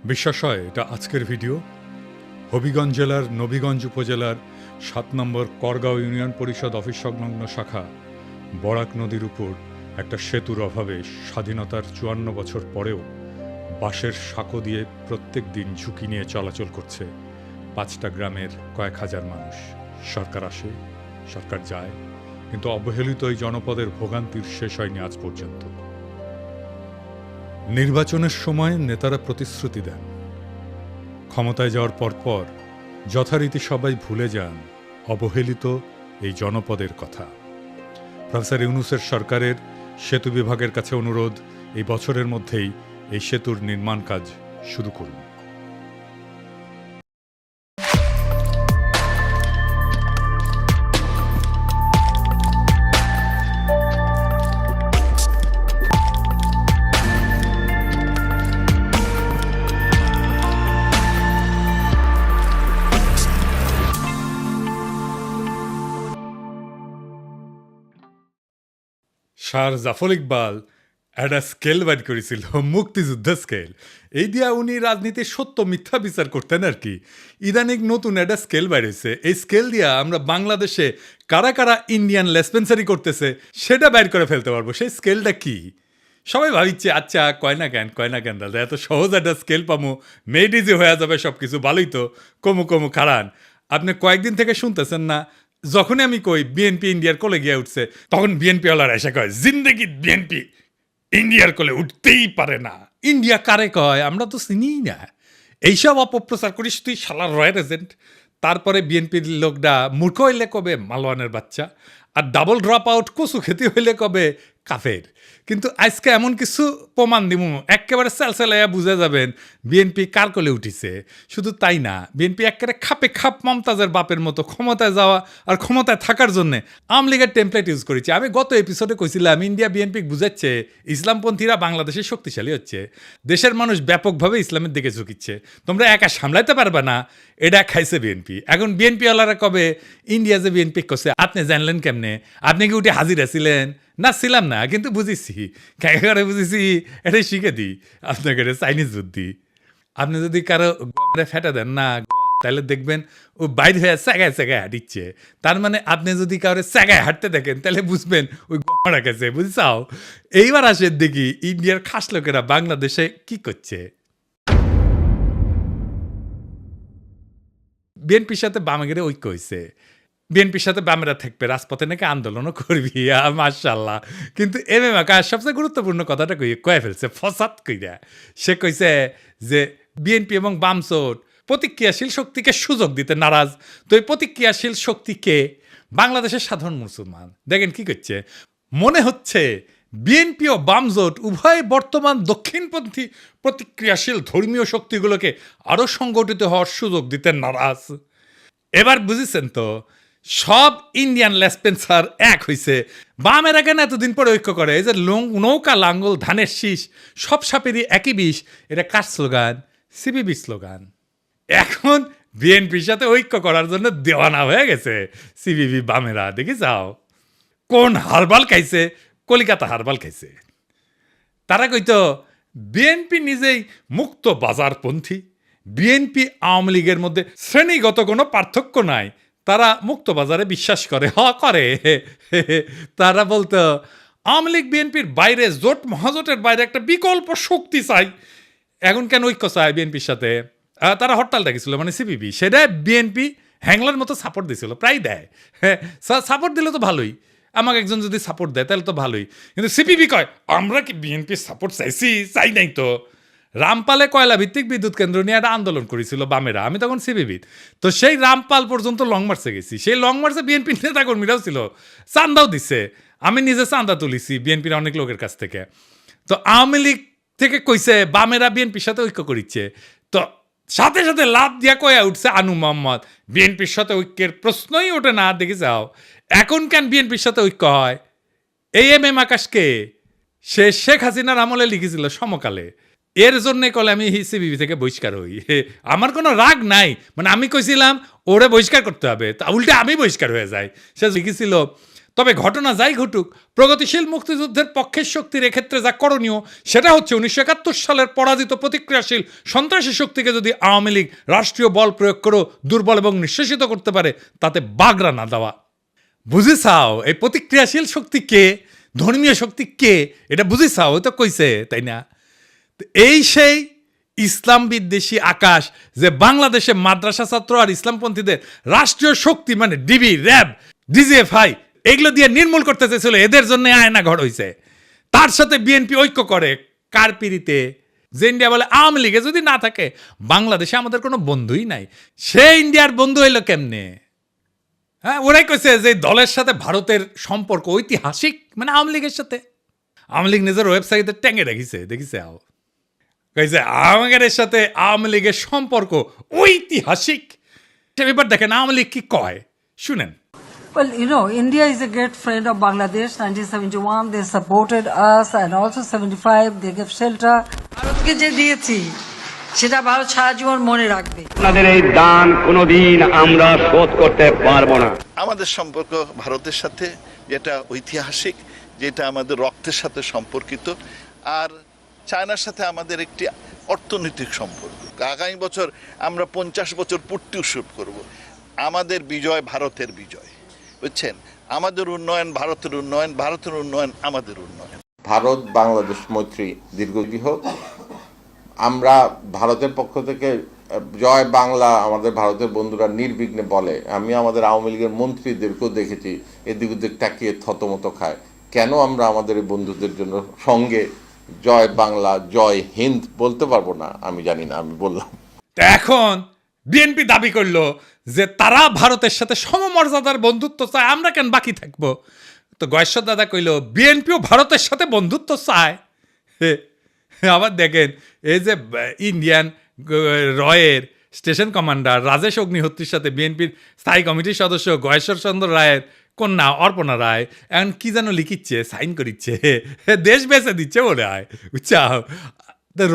বিশ্বাস হয় এটা আজকের ভিডিও। হবিগঞ্জ জেলার নবীগঞ্জ উপজেলার ৭ নম্বর করগাঁও ইউনিয়ন পরিষদ অফিস সংলগ্ন শাখা বরাক নদীর উপর একটা সেতুর অভাবে স্বাধীনতার ৫৪ বছর পরেও বাঁশের সাঁকো দিয়ে প্রত্যেক দিন ঝুঁকি নিয়ে চলাচল করছে ৫টা গ্রামের কয়েক হাজার মানুষ। সরকার আসে, সরকার যায়, কিন্তু অবহেলিত এই জনপদের ভোগান্তির শেষ হয়নি আজ পর্যন্ত। নির্বাচনের সময় নেতারা প্রতিশ্রুতি দেন, ক্ষমতায় যাওয়ার পরপর যথারীতি সবাই ভুলে যান অবহেলিত এই জনপদের কথা। প্রফেসর ইউনূসের সরকারের সেতু বিভাগের কাছে অনুরোধ, এই বছরের মধ্যেই এই সেতুর নির্মাণ কাজ শুরু করুন। স্যার জাফর ইকবাল একটা স্কেল বাইর করেছিল, মুক্তিযুদ্ধ স্কেল। এই দিয়া উনি রাজনীতির সত্য মিথ্যা বিচার করতেন আর কি। ইদানিং নতুন একটা স্কেল বাইর হয়েছে, এই স্কেল দিয়া আমরা বাংলাদেশে কারা কারা ইন্ডিয়ান লেসপেন্সারি করতেছে সেটা বাইর করে ফেলতে পারবো। সেই স্কেলটা কি? সবাই ভাবিচ্ছে আচ্ছা কয় না কেন দাদা, এত সহজ একটা স্কেল পামো, মেড ইজি হয়ে যাবে সব কিছু, ভালোই তো। কমু খারান, আপনি কয়েকদিন থেকে শুনতেছেন না, যখনই আমি কই বিএনপি ইন্ডিয়ার কোলে গিয়ে উঠছে, তখন বিএনপি ওয়ালারা এসে কয় জিন্দেগি বিএনপি ইন্ডিয়ার কোলে উঠতেই পারে না। ইন্ডিয়া কারে কয়? আমরা তো চিনিই না। এইসব অপপ্রচার করিস তুই শালার রয়্যাল এজেন্ট। তারপরে বিএনপির লোকটা মূর্খ হইলে কবে মালওয়ানের বাচ্চা, আর ডাবল ড্রপ আউট কচু খেতে হইলে কবে কাফের। কিন্তু আজকে এমন কিছু প্রমাণ দিব একেবারে চালচালাইয়া বুঝে যাবেন বিএনপি কার কোলে উঠিছে। শুধু তাই না, বিএনপি একেবারে খাপে খাপ মমতাজের বাপের মতো ক্ষমতায় যাওয়া আর ক্ষমতায় থাকার জন্য আওয়ামী লীগের টেমপ্লেট ইউজ করেছে। আমি গত এপিসোডে কইছিলাম ইন্ডিয়া বিএনপি বুঝাচ্ছে ইসলামপন্থীরা বাংলাদেশে শক্তিশালী হচ্ছে, দেশের মানুষ ব্যাপকভাবে ইসলামের দিকে ঝুঁকিচ্ছে, তোমরা একা সামলাইতে পারবে না, এটা খাইছে বিএনপি। এখন বিএনপিওয়ালারা কবে ইন্ডিয়া যে বিএনপি করছে আপনি জানলেন কেমনে? আপনি কি উঠে হাজির ছিলেন? না ছিলাম না, কিন্তু বুঝেছি, করে বুঝেছি, এটাই শিখে দিই আপনাকে, চাইনিজ বুদ্ধি। আপনি যদি কারো ফেটে দেন না, তাহলে দেখবেন ও বাইরে হয়ে স্যাগায় হাঁটিচ্ছে। তার মানে আপনি যদি কারো স্যাগায় হাঁটতে দেখেন তাহলে বুঝবেন ওই গড়া গেছে, বুঝছাও? এইবার আসেন দেখি ইন্ডিয়ার খাস লোকেরা বাংলাদেশে কি করছে। বিএনপির সাথে বামেগের ঐক্য হয়েছে, বিএনপির সাথে বামেরা থাকবে, রাজপথে নাকি আন্দোলনও করবি, মাশাল্লাহ। কিন্তু এম এম আকাশ সবচেয়ে গুরুত্বপূর্ণ কথাটা কয়ে ফেলছে ফসাদ কইরা। সে কইছে যে বিএনপি এবং বামসোট প্রতিক্রিয়াশীল শক্তিকে সুযোগ দিতে নারাজ। তো এই প্রতিক্রিয়াশীল শক্তিকে বাংলাদেশের সাধারণ মুসলমান দেখেন কি করছে। মনে হচ্ছে বিএনপি ও বামজোট উভয় বর্তমান দক্ষিণপন্থী প্রতিক্রিয়াশীল ধর্মীয় শক্তিগুলোকে আরও সংগঠিত হওয়ার সুযোগ দিতে নারাজ। এবার বুঝেছেন তো, সব ইন্ডিয়ান লেসপেন্সার এক হইছে। বামেরা কেন এতদিন পরে ঐক্য করে? এই যে নৌকা লাঙ্গল ধানের শীষ সব সাপেরই একই বিষ, এটা কার স্লোগান? CPB slogan. এখন বিএনপির সাথে ঐক্য করার জন্য দেওয়ানা হয়ে গেছে সিপিবি বামেরা। দেখি যাও কোন হারবাল খাইছে, কলিকাতা হারবাল খাইছে। তারা কইতো বিএনপি নিজেই মুক্ত বাজারপন্থী, বিএনপি আওয়ামী লীগের মধ্যে শ্রেণীগত কোনো পার্থক্য নাই, তারা মুক্ত বাজারে বিশ্বাস করে। করে তারা বলতো আওয়ামী লীগ বিএনপির বাইরে, জোট মহাজোটের বাইরে একটা বিকল্প শক্তি চাই। এখন কেন ঐক্য চায় বিএনপির সাথে? তারা হরতাল ডাকিছিল, মানে সিপিবি, সেটা বিএনপি হ্যাংলার মতো সাপোর্ট দিছিল, প্রায় দেয়। সাপোর্ট দিলে তো ভালোই, আমাকে একজন যদি সাপোর্ট দেয় তাহলে তো ভালোই। কিন্তু সিপিবি কয় আমরা কি বিএনপির সাপোর্ট চাইছি? চাই নাই তো। রামপালে কয়লা ভিত্তিক বিদ্যুৎ কেন্দ্র নিয়ে একটা আন্দোলন করেছিল বামেরা, আমি তখন সিপিবির। তো সেই রামপাল পর্যন্ত লং মার্চে গেছি, সেই লং মার্চে বিএনপির নেতাকর্মীরাও ছিল, চান্দাও দিচ্ছে, আমি নিজে চান্দা তুলিছি বিএনপির অনেক লোকের কাছ থেকে। তো আওয়ামী লীগ থেকে কইছে বামেরা বিএনপির সাথে ঐক্য করিচ্ছে, তো সাথে সাথে লাভ দিয়া কয়া উঠছে আনু মোহাম্মদ বিএনপির সাথে ঐক্যের প্রশ্নই ওঠে না। দেখে যাও এখন কেন বিএনপির সাথে ঐক্য হয়? এই এম এম আকাশকে সে শেখ হাসিনার আমলে লিখেছিল সমকালে, এর জন্য কলে আমি সিপিবি থেকে বহিষ্কার হই। আমার কোনো রাগ নাই, মানে আমি কইছিলাম ওরে বহিষ্কার করতে হবে, তা উল্টে আমি বহিষ্কার হয়ে যাই। সে লিখেছিল তবে ঘটনা যাই ঘটুক, প্রগতিশীল মুক্তিযুদ্ধের পক্ষের শক্তির এক্ষেত্রে যা করণীয় সেটা হচ্ছে 1971 সালের পরাজিত প্রতিক্রিয়াশীল সন্ত্রাসী শক্তিকে যদি আওয়ামী লীগ রাষ্ট্রীয় বল প্রয়োগ করে দুর্বল এবং নিঃশেষিত করতে পারে, তাতে বাগড়া না দেওয়া। বুঝেছাও এই প্রতিক্রিয়াশীল শক্তি কে, ধর্মীয় শক্তি কে, এটা বুঝেছাও? ওই তো কইছে, তাই না? এই সেই ইসলাম বিদ্বেষী আকাশ যে বাংলাদেশে মাদ্রাসা ছাত্র আর ইসলামপন্থীদের রাষ্ট্রীয় শক্তি মানে ডিবি, র্যাব, ডিজিএফআই এগুলো দিয়ে নির্মূল করতে চেয়েছিল, এদের জন্য আয়না ঘর হয়েছে। তার সাথে বিএনপি ঐক্য করে কার পিড়িতে? যে ইন্ডিয়া বলে আওয়ামী লীগে যদি না থাকে বাংলাদেশে আমাদের কোনো বন্ধুই নাই। সে ইন্ডিয়ার বন্ধু হইল কেমনে? হ্যাঁ, ওরাই কইছে যে দলের সাথে ভারতের সম্পর্ক ঐতিহাসিক, মানে আওয়ামী লীগের সাথে। আওয়ামী লীগ নিজের ওয়েবসাইটে ট্যাঙ্গে রেখেছে, দেখিছে আও কইছে আমাদের সাথে আওয়ামী লীগের সম্পর্ক ঐতিহাসিক। এবার দেখেন আওয়ামী লীগ কি কয়, শুনেন। Well, you know, India is a great friend of Bangladesh. 1971, they supported us, and also 75, they gave shelter. ভারতকে যে দিয়েছি সেটা ভারত সারা জীবন মনে রাখবে। আপনাদের এই দান কোনোদিন আমরা শোধ করতে পারবো না। আমাদের সম্পর্ক ভারতের সাথে যেটা ঐতিহাসিক, যেটা আমাদের রক্তের সাথে সম্পর্কিত, আর চায়নার সাথে আমাদের একটি অর্থনৈতিক সম্পর্ক। আগামী বছর আমরা 50 বছর পূর্তি উৎসব করব। আমাদের বিজয় ভারতের বিজয়, বুঝছেন? আমাদের উন্নয়ন ভারতের উন্নয়ন, ভারতের উন্নয়ন আমাদের উন্নয়ন। ভারত বাংলাদেশ মৈত্রী দীর্ঘজীবী হোক। আমরা ভারতের পক্ষ থেকে জয় বাংলা আমাদের ভারতের বন্ধুরা নির্বিঘ্নে বলে। আমি আমাদের আওয়ামী লীগের মন্ত্রীদেরকেও দেখেছি এদিক ওদিক তাকিয়ে থতমত খায়। কেন আমরা আমাদের এই বন্ধুদের জন্য সঙ্গে জয় বাংলা জয় হিন্দ বলতে পারবো না? আমি জানি না, আমি বললাম। এখন বিএনপি দাবি করলো যে তারা ভারতের সাথে সমমর্যাদার বন্ধুত্ব চায়, আমরা কেন বাকি থাকবো? তো গয়েশ্বর দাদা কইল বিএনপিও ভারতের সাথে বন্ধুত্ব চায়। আবার দেখেন এই যে ইন্ডিয়ান রয়ের স্টেশন কমান্ডার রাজেশ অগ্নিহোত্রীর সাথে বিএনপির স্থায়ী কমিটির সদস্য গয়েশ্বর চন্দ্র রায়ের কন্যা অর্পণা রায় এখন কি যেন লিখিচ্ছে, সাইন করিচ্ছে, দেশ বেঁচে দিচ্ছে বলে হয়, বুঝছাও?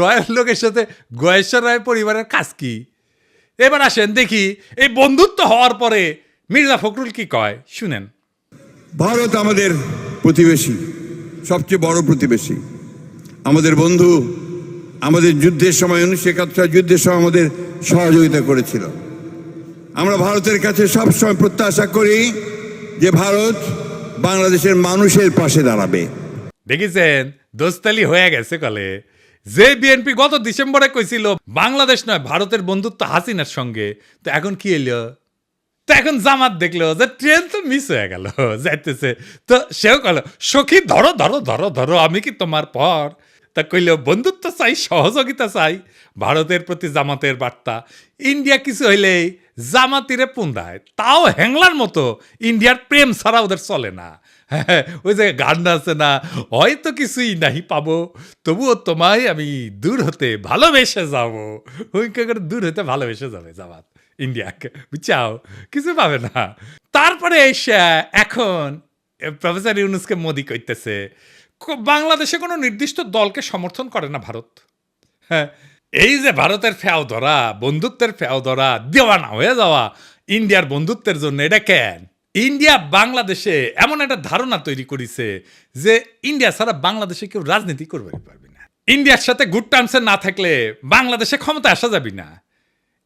রয়ের লোকের সাথে গয়েশ্বর রায় পরিবারের কাজ কি? এবার আসেন দেখি এই বন্ধুত্ব হওয়ার পরে মির্জা ফখরুল কি কয়, শুনেন। ভারত আমাদের প্রতিবেশী, সবচেয়ে বড় প্রতিবেশী, আমাদের বন্ধু। আমাদের যুদ্ধের সময় 1971 যুদ্ধের সময় আমাদের সহযোগিতা করেছিল। আমরা ভারতের কাছে সবসময় প্রত্যাশা করি যে ভারত বাংলাদেশের মানুষের পাশে দাঁড়াবে। দেখেছেন দোস্তালি হয়ে গেছে কলে। যে বিএনপি গত ডিসেম্বরে কইছিল বাংলাদেশ নয় ভারতের বন্ধুত্ব হাসিনার সঙ্গে, তো এখন কি এলো? তো এখন জামাত দেখলো যে ট্রেন তো মিস হয়ে গেল, যাইতেছে, তো সেও কল সখী ধরো ধরো ধরো ধরো আমি কি তোমার পর? তা কইল বন্ধুত্ব চাই, সহযোগিতা চাই। ভারতের প্রতি জামাতের বার্তা। ইন্ডিয়া কিছু হইলেই জামাতিরে পুন্দায়, তাও হ্যাংলার মতো। ইন্ডিয়ার প্রেম ছাড়া ওদের চলে না। হ্যাঁ, ওই যে গান আছে না, হয়তো কিছুই নাহি পাবো তবুও তোমায় আমি দূর হতে ভালোবেসে যাবো। ওই করে দূর হতে ভালোবেসে যাবে জামাত ইন্ডিয়াকে, বুঝছাও? কিছু পাবে না। তারপরে এসে এখন প্রফেসর ইউনুসকে মোদি কইতেছে বাংলাদেশে কোনো নির্দিষ্ট দলকে সমর্থন করে না ভারত। হ্যাঁ, এই যে ভারতের ফেও ধরা, বন্ধুত্বের ফেও ধরা, দেওয়ানা হয়ে যাওয়া ইন্ডিয়ার বন্ধুত্বের জন্য, এটা কেন? ইন্ডিয়া বাংলাদেশে এমন একটা ধারণা তৈরি করেছে যে ইন্ডিয়া ছাড়া বাংলাদেশে কেউ রাজনীতি করবে পারবে না। ইন্ডিয়ার সাথে গুড টার্মসে না থাকলে বাংলাদেশে ক্ষমতা আসা যাবে না।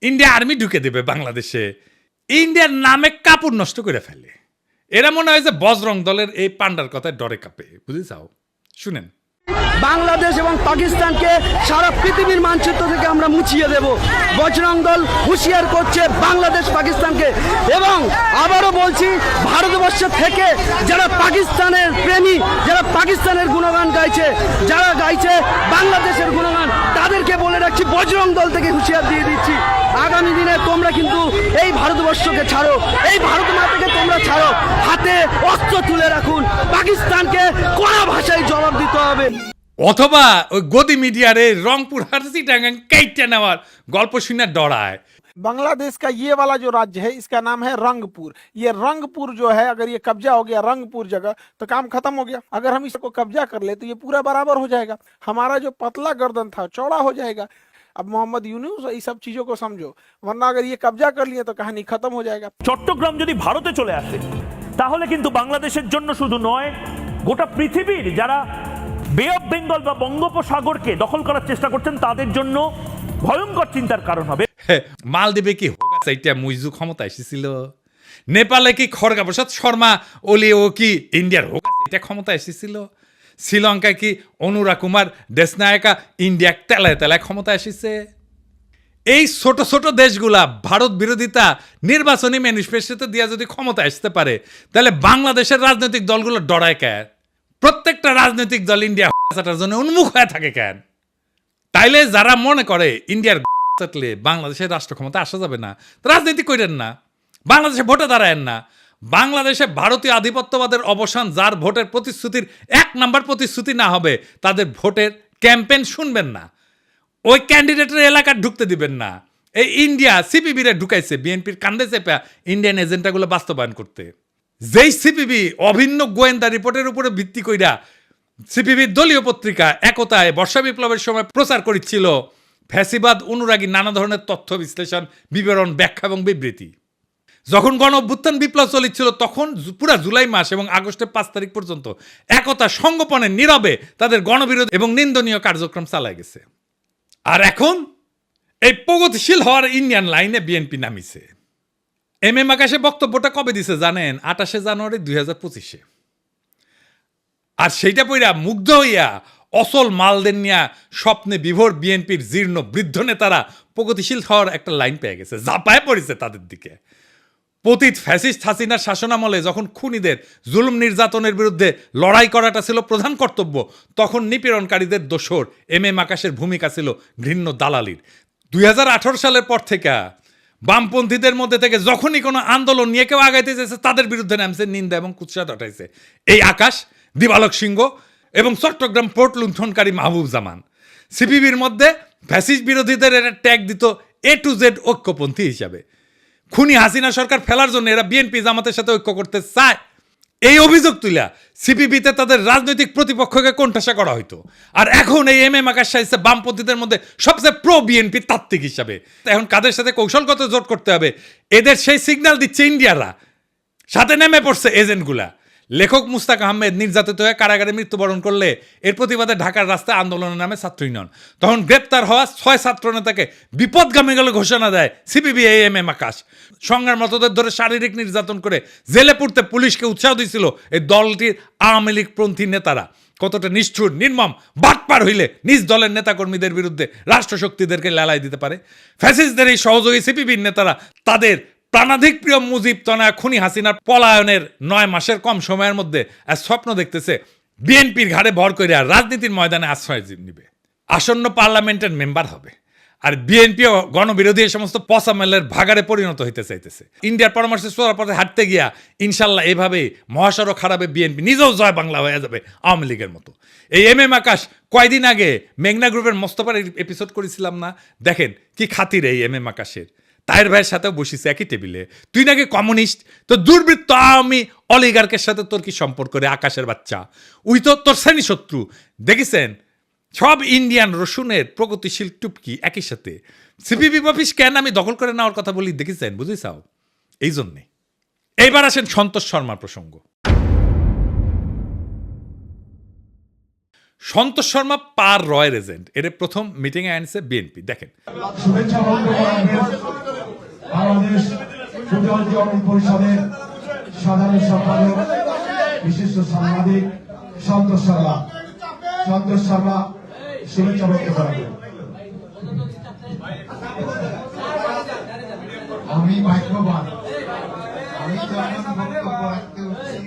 ইন্ডিয়া আর্মি ঢুকে দেবে বাংলাদেশে, ইন্ডিয়ার নামে কাপড় নষ্ট করে ফেলে। এরা মনে হয় যে বজরং দলের এই পান্ডার কথায় ডরে কাঁপে, বুঝেছাও? শুনেন। বাংলাদেশ এবং পাকিস্তানকে সারা পৃথিবীর মানচিত্র থেকে আমরা মুছিয়ে দেব। বজরং দল হুঁশিয়ার করছে বাংলাদেশ পাকিস্তানকে। এবং আবারও বলছি, ভারতবর্ষ থেকে যারা পাকিস্তানের প্রেমী, যারা পাকিস্তানের গুণগান গাইছে, যারা গাইছে বাংলাদেশের গুণগান, তাদেরকে বলে রাখছি বজরং দল থেকে হুঁশিয়ার দিয়ে দিচ্ছি, আগামী দিনে তোমরা কিন্তু এই ভারতবর্ষকে ছাড়ো, এই ভারত মাতাকে তোমরা ছাড়ো, হাতে অস্ত্র তুলে রাখুন। পাকিস্তানকে কড়া ভাষায় জবাব দিতে হবে। অথবা ওই গদি মিডিয়ারে রংপুর হারসি টাঙ্গাং কাইটে নেওয়ার গল্প শুনে ডরায়। बांग्लादेश का ये वाला जो राज्य है इसका नाम है रंगपुर। ये रंगपुर जो है, अगर ये कब्जा हो गया रंगपुर जगह, तो काम खत्म हो गया। अगर हम इसको कब्जा कर ले तो ये पूरा बराबर हो जाएगा। हमारा जो पतला गर्दन था चौड़ा हो जाएगा। अब मोहम्मद यूनुस ये सब चीजों को समझो, वरना अगर ये कब्जा कर लिए तो कहानी खत्म हो जाएगा। চট্টগ্রাম যদি ভারতে চলে আসে তাহলে কিন্তু বাংলাদেশের জন্য শুধু নয়, গোটা পৃথিবীর যারা বে অফ বেঙ্গল বা বঙ্গোপসাগরকে দখল করার চেষ্টা করছেন তাদের জন্য ভয়ঙ্কর চিন্তার কারণ হবে। মালদ্বীপে কি এইটা মুইজু ক্ষমতা এসেছিল? নেপালে কি খড়গা প্রসাদ শর্মা ওলি ও কি ইন্ডিয়ার এটা ক্ষমতা এসেছিল? শ্রীলঙ্কায় কি অনুরা কুমার দেশনায়কা ইন্ডিয়া তেলায় তেলায় ক্ষমতা এসেছে? এই ছোট ছোট দেশগুলা ভারত বিরোধিতা নির্বাচনী ম্যানিফেস্টোতে দিয়া যদি ক্ষমতা আসতে পারে, তাহলে বাংলাদেশের রাজনৈতিক দলগুলো ডরায় কেন? প্রত্যেকটা রাজনৈতিক দল ইন্ডিয়া জন্য উন্মুখ হয়ে থাকে কেন? তাইলে যারা মনে করে ইন্ডিয়ার চাটলে বাংলাদেশের রাষ্ট্র ক্ষমতা আসা যাবে না, রাজনীতি করেন না, বাংলাদেশে ভোটে দাঁড়ায়েন না। বাংলাদেশে ভারতীয় আধিপত্যবাদের অবসান যার ভোটের প্রতিশ্রুতির 1 নাম্বার প্রতিশ্রুতি না হবে, তাদের ভোটের ক্যাম্পেইন শুনবেন না, ওই ক্যান্ডিডেটের এলাকা ঢুকতে দিবেন না। এই ইন্ডিয়া সিপিবিরে ঢুকাইছে বিএনপির কান্দে চেপে ইন্ডিয়ান এজেন্ডাগুলো বাস্তবায়ন করতে। যেই সিপিবি অভিন্ন গোয়েন্দা রিপোর্টের উপরে ভিত্তি কইরা সিপিবির দলীয় পত্রিকা একতায় বর্ষা বিপ্লবের সময় প্রচার করেছিল ফ্যাসিবাদ অনুরাগী নানা ধরনের তথ্য বিশ্লেষণ, বিবরণ, ব্যাখ্যা এবং বিবৃতি। যখন গণ অভ্যুত্থান বিপ্লব চলেছিল তখন পুরা জুলাই মাস এবং আগস্টের 5 তারিখ পর্যন্ত একতা সংগোপনে নীরবে তাদের গণবিরোধী এবং নিন্দনীয় কার্যক্রম চালায় গেছে। আর এখন এই প্রগতিশীল হওয়ার ইন্ডিয়ান লাইনে বিএনপি নামিছে। এম আকাশে বক্তব্যটা কবে দিছে জানেন? 28 জানুয়ারি 2025। আর সেইটা পইরা মুগ্ধ হইয়া অসল মালদের নিয়া স্বপ্নে বিভোর বিএনপির জীর্ণ বৃদ্ধ নেতারা প্রগতিশীল হওয়ার একটা লাইন পেয়ে গেছে, ঝাঁপায় পড়েছে তাদের দিকে। পতিত ফ্যাসিস্ট হাসিনার শাসনামলে যখন খুনিদের জুলুম নির্যাতনের বিরুদ্ধে লড়াই করাটা ছিল প্রধান কর্তব্য, তখন নিপীড়নকারীদের দোসর এম আকাশের ভূমিকা ছিল ঘৃণ্য দালালির। 2018 সালের পর থেকে বামপন্থীদের মধ্যে থেকে যখনই কোনো আন্দোলন নিয়ে কেউ আগাইতে চেয়েছে তাদের বিরুদ্ধে নামছে, নিন্দা এবং কুৎসা উঠাইছে এই আকাশ, দিবালক সিংহ এবং চট্টগ্রাম পোর্ট লুণ্ঠনকারী মাহবুব জামান। সিপিবির মধ্যে ফ্যাসিস্ট বিরোধীদের এরা ট্যাগ দিত A to Z ঐক্যপন্থী হিসাবে। খুনি হাসিনা সরকার ফেলার জন্য এরা বিএনপি জামাতের সাথে ঐক্য করতে চায়, এই অভিযোগ তুলা সিপিবিতে তাদের রাজনৈতিক প্রতিপক্ষকে কোণঠাসা করা হইতো। আর এখন এই এম আকাশ সাহিত্যে বামপন্থীদের মধ্যে সবচেয়ে প্রো বিএনপি তাত্ত্বিক হিসাবে। এখন কাদের সাথে কৌশলগত জোট করতে হবে, এদের সেই সিগন্যাল দিচ্ছে ইন্ডিয়ারা, সাথে নেমে পড়ছে এজেন্টগুলা। লেখক মুস্তাক আহমেদ নির্যাতিত হয়ে কারাগারে মৃত্যুবরণ করলে এর প্রতিবাদে ঢাকার রাস্তায় আন্দোলনের নামে ছাত্র ইউনিয়ন। তখন গ্রেপ্তার হওয়া 6 ছাত্র নেতাকে বিপদগামী বলে ঘোষণা দেয় সিপিবি এম আকাশ। সংগ্রাম মতদের ধরে শারীরিক নির্যাতন করে জেলে পুরতে পুলিশকে উৎসাহ দিয়েছিল এই দলটির আওয়ামী লীগপন্থী নেতারা। কতটা নিষ্ঠুর নির্মম বাটপার হইলে নিজ দলের নেতাকর্মীদের বিরুদ্ধে রাষ্ট্রশক্তিদেরকে লেলাই দিতে পারে। ফ্যাসিস্টদের এই সহযোগী সিপিবির নেতারা তাদের প্রাণাধিক প্রিয় মুজিব তনয়া খুনি হাসিনার পলায়নের 9 মাসের কম সময়ের মধ্যে স্বপ্ন দেখতেছে বিএনপির ঘাড়ে ভর করে রাজনীতির ময়দানে আশ্রয় নিবে, আসন্ন পার্লামেন্টের মেম্বার হবে। আর বিএনপিও গণবিরোধী এই সমস্ত পচামেলের ভাগারে পরিণত হইতে চাইতেছে। ইন্ডিয়ার পরামর্শে চোরা পথে হাঁটতে গিয়া ইনশাল্লাহ এভাবে মহাসড়ক খারাপে বিএনপি নিজেও জয় বাংলা হয়ে যাবে আওয়ামী লীগের মতো। এই এম আকাশ কয়দিন আগে মেঘনা গ্রুপের মোস্তফার এপিসোড করেছিলাম না, দেখেন কি খাতির এই এম আকাশের। তাহের ভাইয়ের সাথেও বসিছে একই টেবিলে, তুই নাকি কমিউনিস্ট, তো দুর্বৃত্ত আওয়ামী অলিগার্কের সাথে তোর কি সম্পর্ক রে আকাশের বাচ্চা? উই তো তোর শ্রেণী শত্রু। দেখেছেন সব ইন্ডিয়ান রসুনের প্রগতিশীল টুপকি একই সাথে। সিপিবি অফিস কেন আমি দখল করে নেওয়ার কথা বলি দেখেছেন, বুঝেছাও? এই জন্যে। এইবার আসেন সন্তোষ শর্মার প্রসঙ্গ। সন্তোষ শর্মা পার রয়ের এজেন্ট, এর প্রথম মিটিংয়ে আনছে বিএনপি। দেখেন বাংলাদেশ যুব পরিষদের সাধারণ সম্পাদক বিশিষ্ট সাংবাদিক সন্তোষ শর্মা। সন্তোষ শর্মা শুভেচ্ছা বক্তব্য রাখবেন। আমি ভাগ্যবান, আমি যখন বক্তব্য রাখতে উঠছি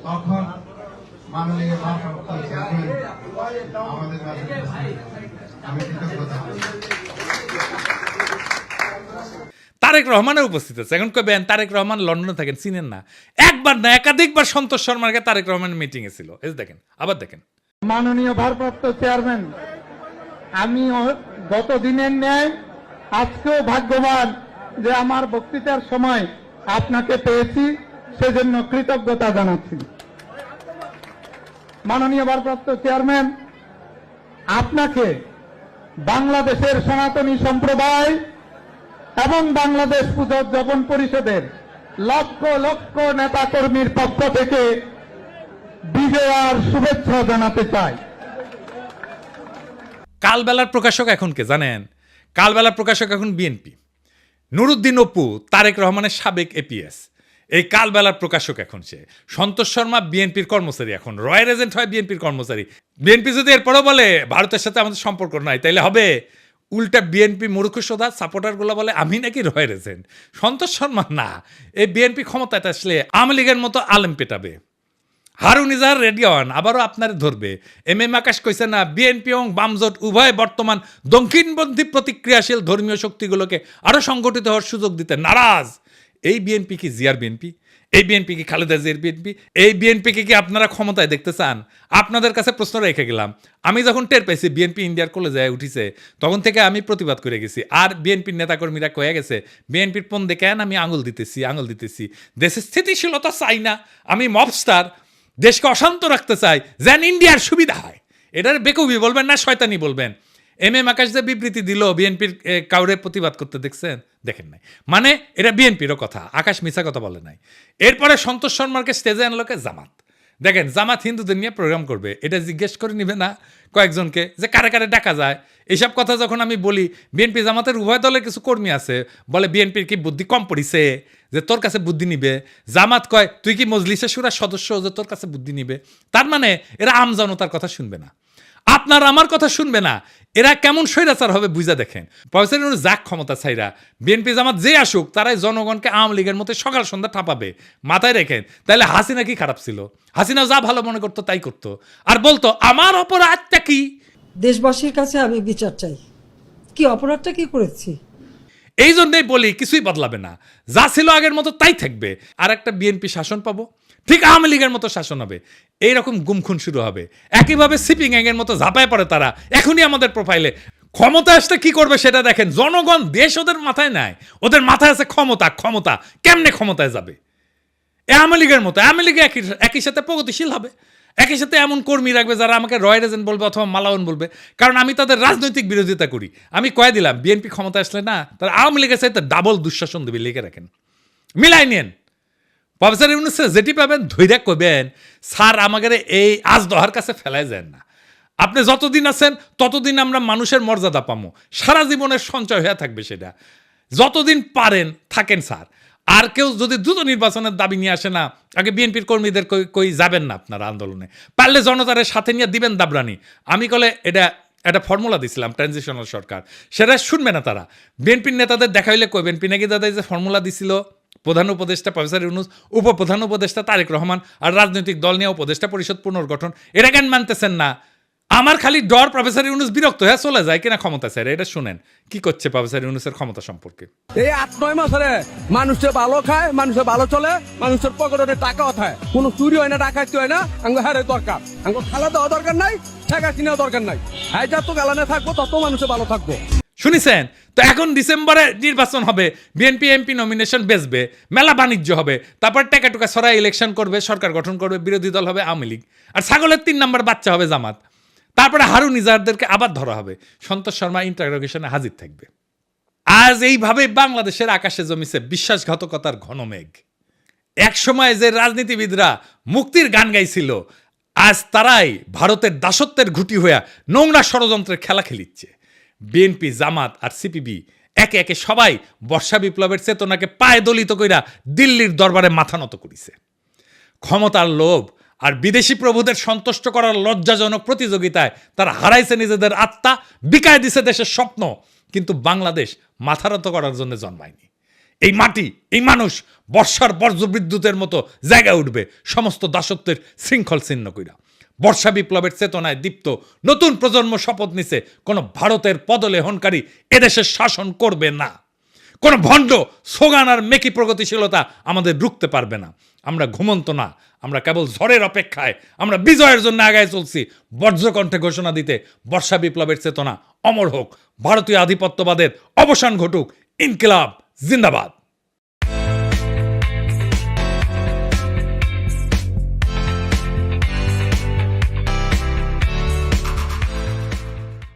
তখন মাননীয় ভারপ্রাপ্ত চেয়ারম্যান আমাদের মাঝে আমি কৃতজ্ঞতা। তারেক রহমানের উপস্থিত আছে। এখন কবেন তারেক রহমান লন্ডনে থাকেন, চিনেন না? একবার না একাধিকবার সন্তোষ শর্মাকে তারেক রহমানের মিটিং এ ছিল। এই দেখেন, আবার দেখেন। মাননীয় ভারপ্রাপ্ত চেয়ারম্যান, আমি গত দিনের ন্যায় আজকেও ভাগ্যবান যে আমার বক্তৃতার সময় আপনাকে পেয়েছি, সেজন্য কৃতজ্ঞতা জানাচ্ছি। মাননীয় ভারপ্রাপ্ত চেয়ারম্যান, আপনাকে বাংলাদেশের সনাতনী সম্প্রদায় এবং বাংলাদেশ পূজা উদযাপন পরিষদের লক্ষ লক্ষ নেতা কর্মীর পক্ষ থেকে বিজয় আর শুভেচ্ছা জানাতে চাই। কালবেলার প্রকাশক এখন কে জানেন? কালবেলার প্রকাশক এখন বিএনপি। নুরুদ্দিন অপু তারেক রহমানের সাবেক এপিএস, এই কালবেলার প্রকাশক এখন সে। সন্তোষ শর্মা বিএনপির কর্মচারী, এখন রয়্যাল এজেন্ট হয় বিএনপির কর্মচারী। বিএনপি যদি এরপরও বলে ভারতের সাথে আমাদের সম্পর্ক নাই, তাইলে হবে উল্টা বিএনপি মূর্খসোদা সাপোর্টারগুলো বলে আমি নাকি রয়্যাল এজেন্ট। সন্তোষ শর্মা না, এই বিএনপি ক্ষমতায় আসলে আওয়ামী লীগের মতো আলেম পেটাবে। হারুন ইজাহার রেডিওয়ান আবারও আপনার ধরবে। এম এম আকাশ কইছে না, বিএনপি এবং বামজোট উভয় বর্তমান দক্ষিণপন্থী প্রতিক্রিয়াশীল ধর্মীয় শক্তিগুলোকে আরও সংগঠিত হওয়ার সুযোগ দিতে নারাজ। এই বিএনপি কি জিয়ার বিএনপি? এই বিএনপি কি খালেদা জিয়ার বিএনপি? এই বিএনপিকে কি আপনারা ক্ষমতায় দেখতে চান? আপনাদের কাছে প্রশ্ন রেখে গেলাম। আমি যখন টের পাইছি বিএনপি ইন্ডিয়ার কলেজায় উঠিছে, তখন থেকে আমি প্রতিবাদ করে গেছি। আর বিএনপির নেতাকর্মীরা কয়ে গেছে বিএনপির পণ দেখেন আমি আঙুল দিতেছি। দেশের স্থিতিশীলতা চাই না, আমি মবস্টার, দেশকে অশান্ত রাখতে চাই, যেন ইন্ডিয়ার সুবিধা হয়। এটার বেকুবি বলবেন না শয়তানি বলবেন। এম এম আকাশ যে বিবৃতি দিল বিএনপির কাউরে প্রতিবাদ করতে দেখছেন? দেখেন নাই। মানে এটা বিএনপিরও কথা, আকাশ মিছা কথা বলে নাই। এরপরে সন্তোষ শর্মাকে স্টেজে আনলোকে জামাত। দেখেন জামাত হিন্দুদের নিয়ে প্রোগ্রাম করবে, এটা জিজ্ঞেস করে নিবে না কয়েকজনকে যে কারে কারে ডাকা যায়? এইসব কথা যখন আমি বলি, বিএনপি জামাতের উভয় দলের কিছু কর্মী আছে বলে বিএনপির কি বুদ্ধি কম পড়িছে যে তোর কাছে বুদ্ধি নিবে? জামাত কয় তুই কি মজলিসে শুরার সদস্য যে তোর কাছে বুদ্ধি নিবে? তার মানে এরা আমজনতার কথা শুনবে না, আপনার আমার কথা শুনবে না। এরা কেমন স্বৈরাচার হবে বুঝা দেখেন। প্রফেসর ইউনূস যাক ক্ষমতা ছাইরা, বিএনপি জামাত যে আসুক তারাই জনগণকে আওয়ামী লীগের মতো সকাল সন্ধ্যা ঠাপাবে। মাথায় রেখেন। তাহলে হাসিনা কি খারাপ ছিল? হাসিনা যা ভালো মনে করতো তাই করতো, আর বলতো আমার অপরাধটা কি? দেশবাসীর কাছে আমি বিচার চাই, কি অপরাধটা কি করেছি। এই জন্যই বলি কিছুই বদলাবে না, যা ছিল আগের মতো তাই থাকবে। আর একটা বিএনপি শাসন পাবো, ঠিক আওয়ামী লীগের মতো শাসন হবে। এইরকম গুমখুন শুরু হবে। একইভাবে সিপিং গ্যাংয়ের মতো ঝাঁপায় পড়ে তারা এখনই আমাদের প্রোফাইলে। ক্ষমতা আসতে কি করবে সেটা দেখেন। জনগণ দেশ ওদের মাথায় নাই, ওদের মাথায় আছে ক্ষমতা। কেমনে ক্ষমতায় যাবে? আওয়ামী লীগের মতো। আওয়ামী লীগ একই সাথে প্রগতিশীল হবে, একই সাথে এমন কর্মী রাখবে যারা আমাকে রয়্যাল এজেন্ট বলবে অথবা মালাউন বলবে, কারণ আমি তাদের রাজনৈতিক বিরোধিতা করি। আমি কয়ে দিলাম বিএনপি ক্ষমতা আসলে না, তারা আওয়ামী লীগের সাথে ডাবল দুঃশাসন দেবে। লিখে রাখেন, মিলাই নেন। প্রফেসর ইউনূস যেটি পাবেন ধৈর্য করবেন, স্যার আমাদের এই আজ দহার কাছে ফেলাই যায় না। আপনি যতদিন আছেন ততদিন আমরা মানুষের মর্যাদা পাবো, সারা জীবনের সঞ্চয় হয়ে থাকবে সেটা। যতদিন পারেন থাকেন স্যার। আর কেউ যদি দ্রুত নির্বাচনের দাবি নিয়ে আসে না, আগে বিএনপির কর্মীদের কই যাবেন না আপনারা আন্দোলনে, পারলে জনতারের সাথে নিয়ে দিবেন দাবরানি। আমি কলে এটা একটা ফর্মুলা দিছিলাম ট্রানজিশনাল সরকার, সেটা শুনবে না তারা। বিএনপির নেতাদের দেখা হইলে কইবেন পিনাকি দাদা যে ফর্মুলা দিছিল প্রধান উপদেষ্টা প্রফেসর ইউনূস, উপপ্রধান উপদেষ্টা তারেক রহমান, আর রাজনৈতিক দল নিয়ে উপদেষ্টা পরিষদ পুনর্গঠন, এটা কেন মানতেছেন না? আমার খালি ডর প্রফেসর ইউনূস বিরক্ত হয়ে চলে যায় কিনা ক্ষমতা ছেড়ে। এটা শুনেন কি করছে প্রফেসর ইউনূসের ক্ষমতা সম্পর্কে। এই 8-9 মাসে মানুষের ভালো খায়, মানুষের ভালো চলে, মানুষের পকেটে টাকাও থাকে, কোনো চুরি হয় না, ডাকাতি হয় না। আঙ্গো হারে দরকার, আঙ্গো খালা দেওয়া দরকার নাই, টাকা কিনাও দরকার নাই। হ্যাঁ যত গালানে থাকবো তত মানুষের ভালো থাকবো। শুনিছেন তো? এখন ডিসেম্বরে নির্বাচন হবে, বিএনপি এমপি নমিনেশন বেচবে, মেলা বাণিজ্য হবে, তারপর টাকা টুকা ছড়াই ইলেকশন করবে, সরকার গঠন করবে, বিরোধী দল হবে আওয়ামী লীগ, আর ছাগলের 3 নম্বর বাচ্চা হবে জামাত। তারপরে হারুন ইজাহারদেরকে আবার ধরা হবে, সন্তোষ শর্মা ইন্টারোগেশনে হাজির থাকবে। আজ এইভাবে বাংলাদেশের আকাশে জমিছে বিশ্বাসঘাতকতার ঘন মেঘ। এক সময় যে রাজনীতিবিদরা মুক্তির গান গাইছিল, আজ তারাই ভারতের দাসত্বের ঘুঁটি হইয়া নোংরা ষড়যন্ত্রের খেলা খেলিচ্ছে। বিএনপি জামাত আর সিপিবি একে একে সবাই বর্ষা বিপ্লবের চেতনাকে পায়ে দলিত কইরা দিল্লির দরবারে মাথা নত করিছে। ক্ষমতার লোভ আর বিদেশি প্রভুদের সন্তুষ্ট করার লজ্জাজনক প্রতিযোগিতায় তারা হারাইছে নিজেদের আত্মা, বিকায় দিছে দেশের স্বপ্ন। কিন্তু বাংলাদেশ মাথা নত করার জন্য জন্মায়নি। এই মাটি, এই মানুষ বর্ষার বজ্রবিদ্যুতের মতো জায়গায় উঠবে সমস্ত দাসত্বের শৃঙ্খল ছিন্ন কইরা। বর্ষা বিপ্লবের চেতনায় দীপ্ত নতুন প্রজন্ম শপথ নিছে, কোনো ভারতের পদলেহনকারী এদেশের শাসন করবে না। কোনো ভণ্ড সোগান আর মেকি প্রগতিশীলতা আমাদের রুখতে পারবে না। আমরা ঘুমন্ত না, আমরা কেবল ঝড়ের অপেক্ষায়। আমরা বিজয়ের জন্য আগায় চলছি, বজ্রকণ্ঠে ঘোষণা দিতে বর্ষা বিপ্লবের চেতনা অমর হোক, ভারতীয় আধিপত্যবাদের অবসান ঘটুক, ইনকিলাব জিন্দাবাদ।